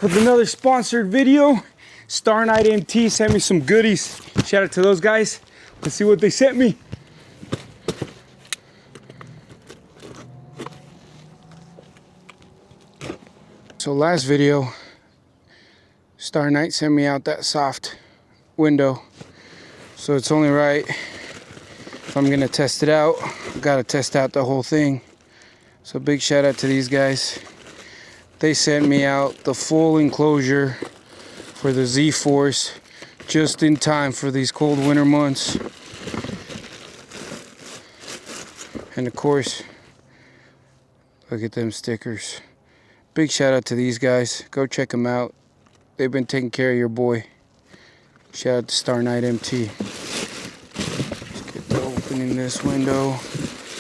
back with another sponsored video. Star Night MT sent me some goodies. Shout out to those guys. Let's see what they sent me. So last video, Star Night sent me out that soft window. So it's only right, if I'm gonna test it out, I gotta test out the whole thing. So big shout out to these guys. They sent me out the full enclosure for the Z-Force just in time for these cold winter months. And of course, look at them stickers. Big shout out to these guys. Go check them out. They've been taking care of your boy. Shout out to Star Night MT. Let's get to opening this window.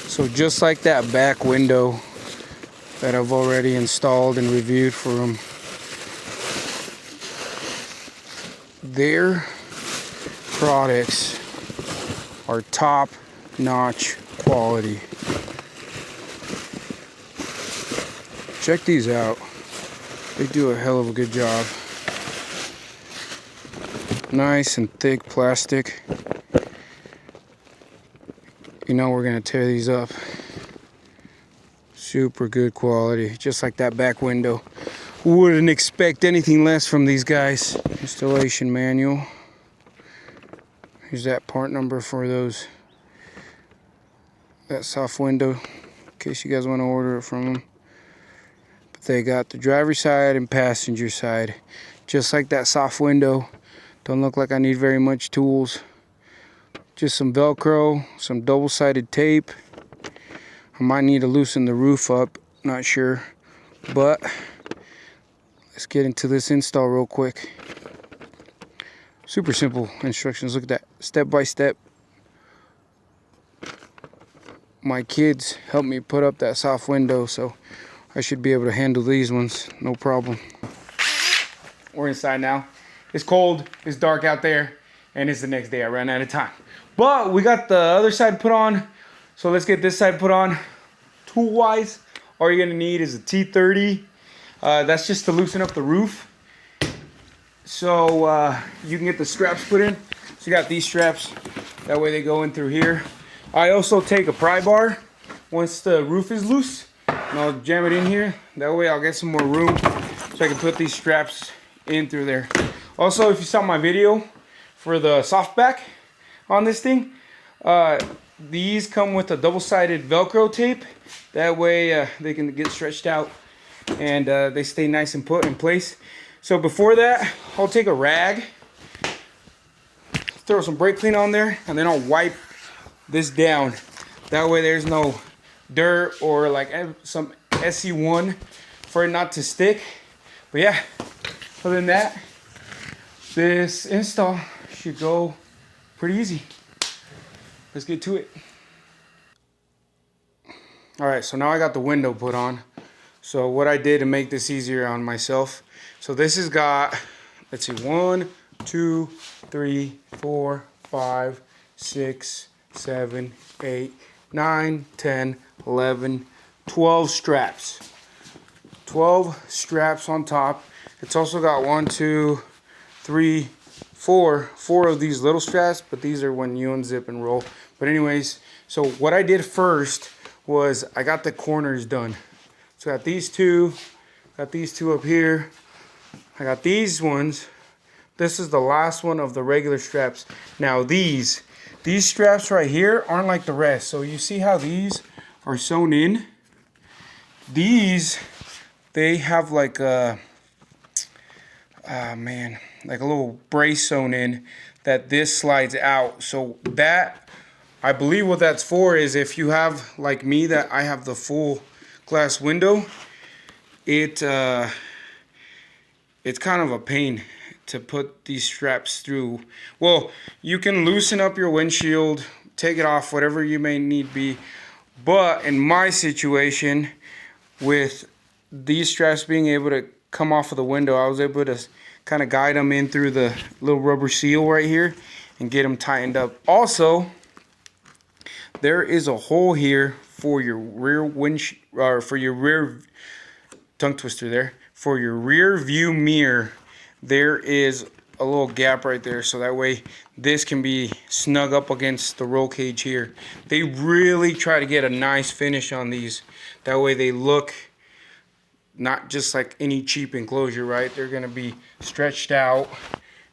So just like that back window that I've already installed and reviewed for them, their products are top-notch quality. Check these out. They do a hell of a good job. Nice and thick plastic. You know we're gonna tear these up. Super good quality, just like that back window. Wouldn't expect anything less from these guys. Installation manual. Here's that part number for that soft window, in case you guys want to order it from them. But they got the driver's side and passenger side, just like that soft window. Don't look like I need very much tools. Just some Velcro, some double-sided tape. I might need to loosen the roof up, not sure. But let's get into this install real quick. Super simple instructions. Look at that, step by step. My kids helped me put up that soft window, so I should be able to handle these ones, no problem. We're inside now. It's cold, it's dark out there, and it's the next day. I ran out of time. But we got the other side put on, so let's get this side put on. Tool-wise, all you're gonna need is a T30. That's just to loosen up the roof. So you can get the straps put in. So you got these straps, that way they go in through here. I also take a pry bar once the roof is loose, and I'll jam it in here. That way I'll get some more room so I can put these straps in through there. Also, if you saw my video for the soft back on this thing, these come with a double-sided Velcro tape. That way they can get stretched out and they stay nice and put in place. So before that, I'll take a rag, throw some brake clean on there, and then I'll wipe this down. That way there's no dirt or like some SE1 for it not to stick. But yeah, other than that, this install should go pretty easy. Let's get to it. All right, so now I got the window put on. So what I did to make this easier on myself, so this has got, let's see, 1, 2, 3, 4, 5, 6, 7, 8, 9, 10, 11, 12 straps. 12 straps on top. It's also got 1, 2, 3, 4 of these little straps, but these are when you unzip and roll. But anyways, so what I did first was I got the corners done. So I got these two up here. I got these ones. This is the last one of the regular straps. Now these straps right here aren't like the rest. So you see how these are sewn in? These, they have like a, like a little brace sewn in that this slides out. So that, I believe what that's for is if you have, like me, that I have the full glass window, it's kind of a pain to put these straps through. Well, you can loosen up your windshield, take it off, whatever you may need be. But in my situation, with these straps being able to come off of the window, I was able to kind of guide them in through the little rubber seal right here and get them tightened up. Also, there is a hole here for your rear tongue twister there, for your rear view mirror, there is a little gap right there, so that way this can be snug up against the roll cage here. They really try to get a nice finish on these. That way they look not just like any cheap enclosure, right? They're gonna be stretched out,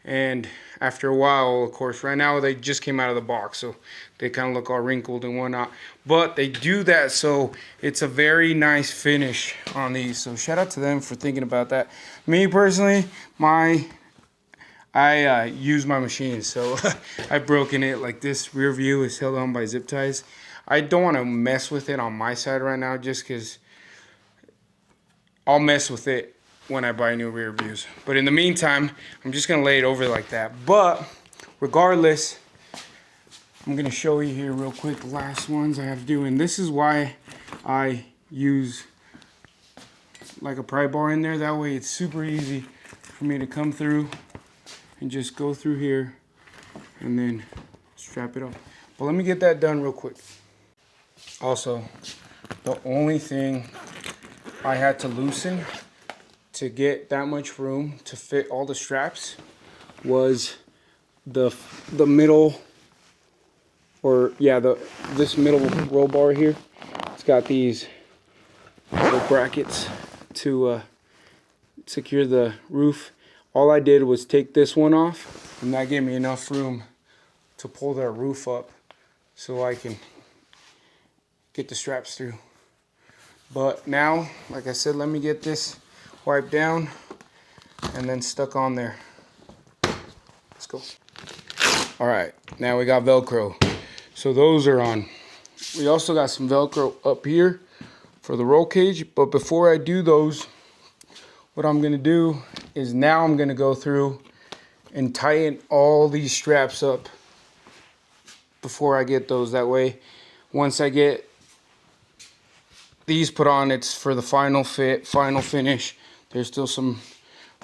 and after a while, of course, right now they just came out of the box, so they kind of look all wrinkled and whatnot. But they do that so it's a very nice finish on these. So shout out to them for thinking about that. Me personally, I use my machine, so I've broken it. Like this rear view is held on by zip ties. I don't want to mess with it on my side right now, just because I'll mess with it when I buy new rear views. But in the meantime, I'm just gonna lay it over like that. But regardless, I'm gonna show you here real quick the last ones I have to do, and this is why I use like a pry bar in there. That way it's super easy for me to come through and just go through here and then strap it up. But let me get that done real quick. Also, the only thing I had to loosen to get that much room to fit all the straps was the middle, or yeah, this middle roll bar here. It's got these little brackets to secure the roof. All I did was take this one off, and that gave me enough room to pull that roof up so I can get the straps through. But now, like I said, let me get this wiped down and then stuck on there. Let's go. All right, now we got Velcro. So those are on. We also got some Velcro up here for the roll cage. But before I do those, what I'm gonna do is now I'm gonna go through and tighten all these straps up before I get those. That way, once I get these put on, it's for the final fit, final finish. There's still some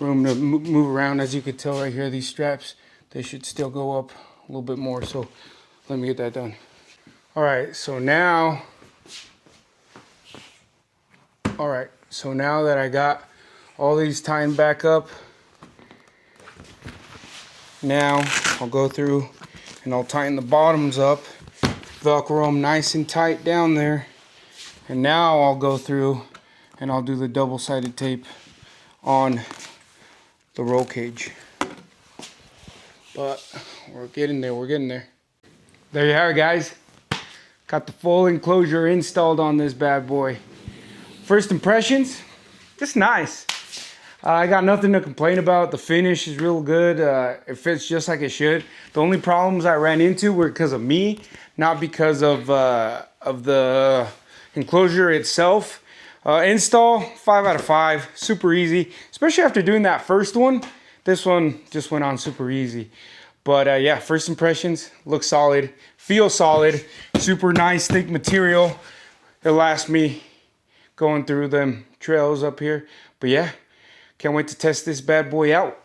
room to move around. As you can tell right here, these straps, they should still go up a little bit more. So let me get that done. All right, so now that I got all these tightened back up, now I'll go through and I'll tighten the bottoms up, Velcro them nice and tight down there. And now I'll go through and I'll do the double-sided tape on the roll cage. But we're getting there, There you have it, guys. Got the full enclosure installed on this bad boy. First impressions, just nice. I got nothing to complain about. The finish is real good. It fits just like it should. The only problems I ran into were because of me, not because of the enclosure itself. Install 5 out of 5, super easy, especially after doing that first one. This one just went on super easy. But yeah, first impressions, looks solid, feels solid, super nice, thick material. It'll last me going through them trails up here. But yeah, can't wait to test this bad boy out.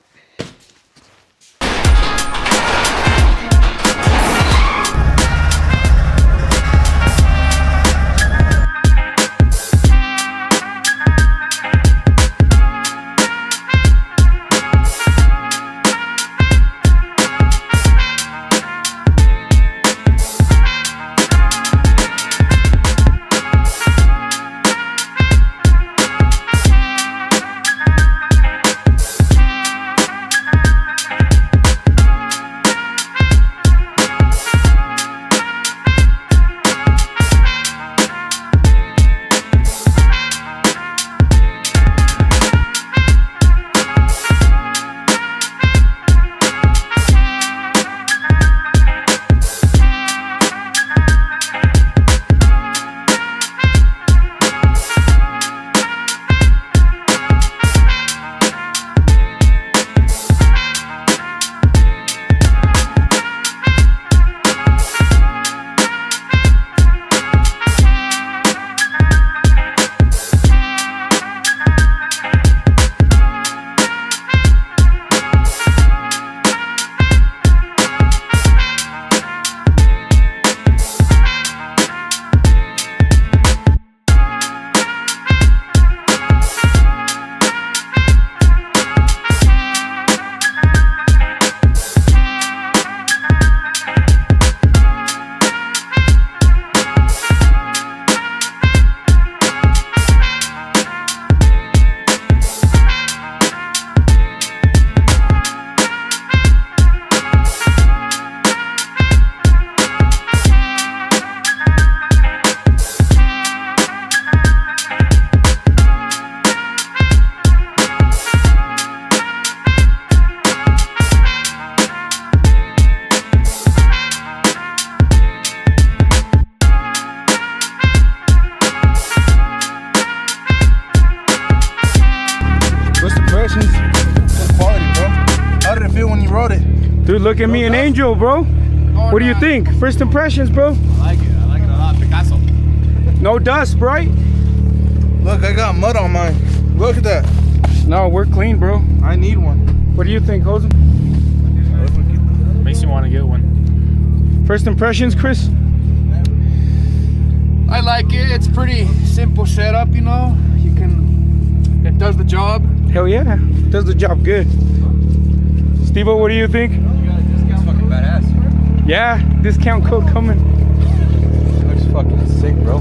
Dude, look at me, an angel, bro. What do you think? First impressions, bro? I like it a lot. Picasso. No dust, right? Look, I got mud on mine. Look at that. No, we're clean, bro. I need one. What do you think, Jose? Makes you want to get one. First impressions, Chris? I like it. It's pretty simple setup, you know. It does the job. Hell yeah, does the job good. Steve-O, what do you think? You got a discount? Fucking badass. Yeah, discount code coming. It looks fucking sick, bro.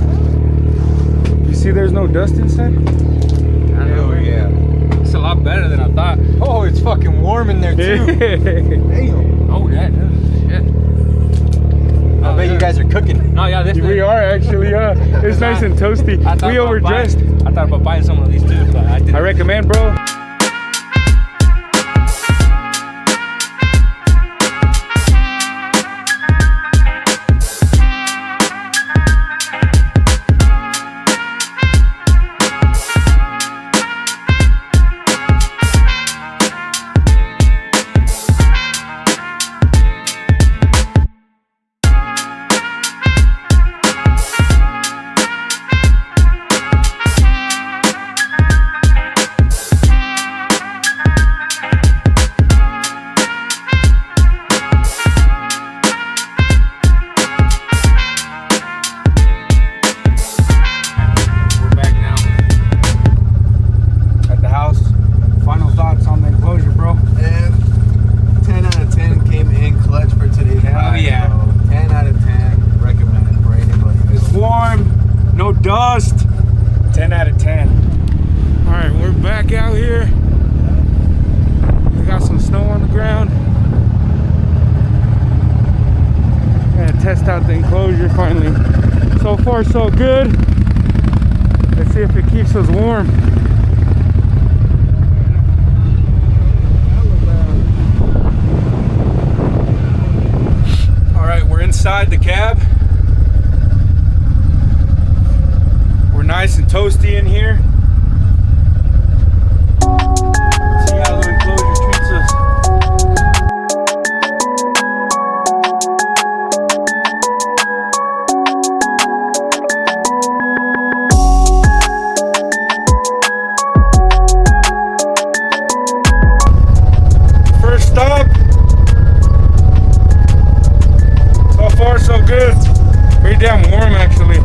You see there's no dust inside? Hell yeah. It's a lot better than I thought. Oh, it's fucking warm in there too. Damn. Oh yeah, shit. I bet you guys are cooking. No, yeah, this We are actually, it's nice and toasty. We overdressed. I thought about buying some of these too, but I didn't. I recommend, bro. Dust. 10 out of 10. All right, we're back out here. We got some snow on the ground. Gonna test out the enclosure finally. So far, so good. Let's see if it keeps us warm. All right, we're inside the cab. Nice and toasty in here. See how the enclosure treats us. First stop. So far, so good. Pretty damn warm, actually.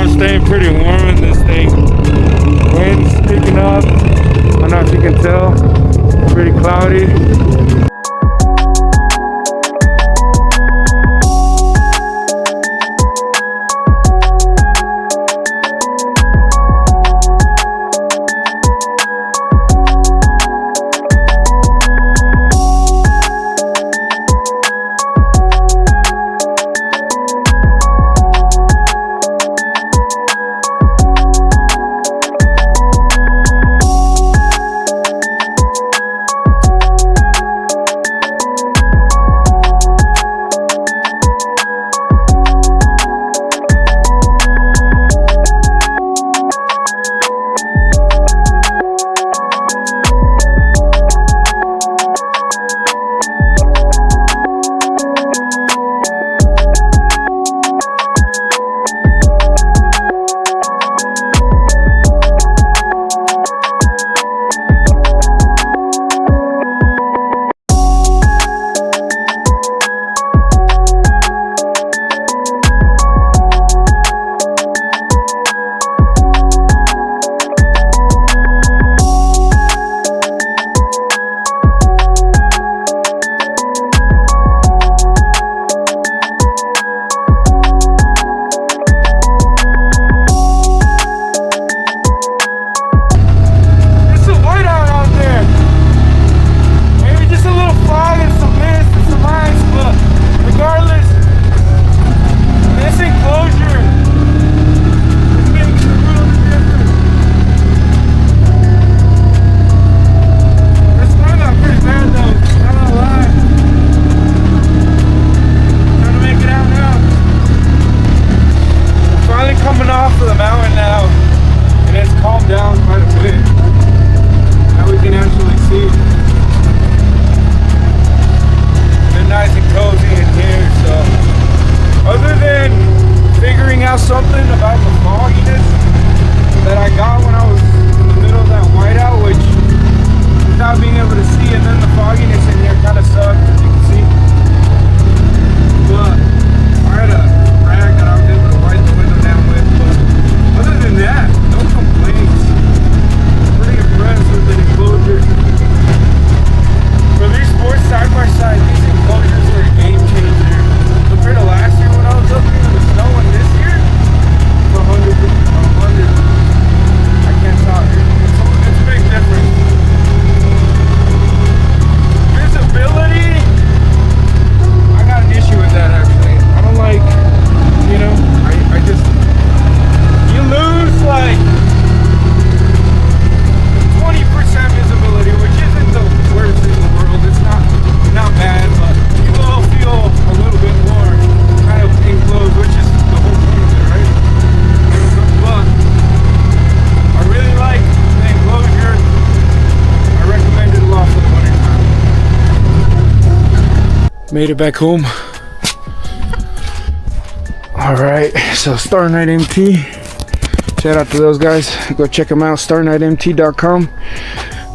Staying pretty warm in this thing. Wind's picking up. I don't know if you can tell. Pretty cloudy. something about the fogginess that I got when I was in the middle of that whiteout, which without being able to see, and then the fogginess in here kind of sucked, as you can see. But I had a rag that I was able to wipe the window down with. But other than that, no complaints. Pretty impressed with the enclosure. For these sports side by side, these enclosures are a game changer. Compared to last year when I was up here in the snow, and this year, it's 100. I can't talk. It's a big difference. Visibility, I got an issue with that actually. I don't like, you know, I just, you lose like 20% visibility, which isn't the worst in the world. It's not bad, but you will feel a little bit more kind of enclosed, which is the whole point of it, right? But I really like the enclosure. I recommend it a lot for the winter time. Made it back home. Alright, so Star Night MT. Shout out to those guys. Go check them out, starnightmt.com.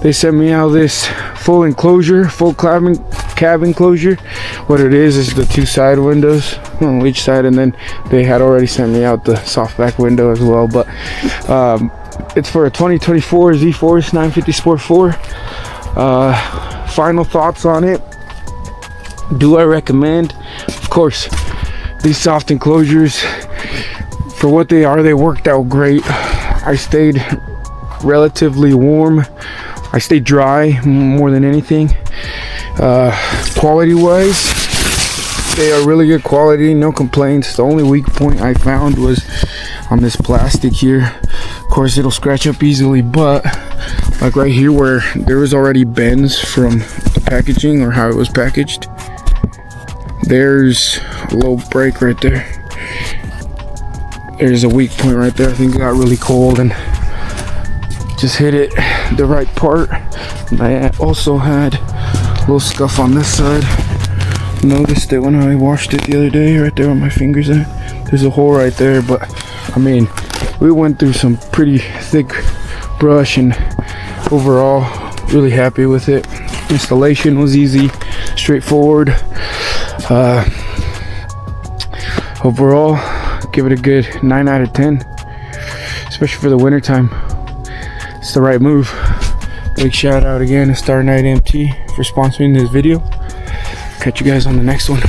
They sent me out this full enclosure, full cab enclosure. What it is the two side windows on each side, and then they had already sent me out the softback window as well. But it's for a 2024 Zforce 950 Sport 4. Final thoughts on it. Do I recommend? Of course, these soft enclosures, for what they are, they worked out great. I stayed relatively warm. I stayed dry more than anything. Quality wise, they are really good quality, no complaints. The only weak point I found was on this plastic here. Of course, it'll scratch up easily, but like right here where there was already bends from the packaging or how it was packaged, there's a little break right there. There's a weak point right there. I think it got really cold and just hit it the right part. And I also had a little scuff on this side. Noticed it when I washed it the other day, right there where my fingers at. There's a hole right there, but I mean, we went through some pretty thick brush, and overall really happy with it. Installation was easy, straightforward. Overall, give it a good 9 out of 10, especially for the winter time. It's the right move. Big shout out again to Star Night MT for sponsoring this video. Catch you guys on the next one.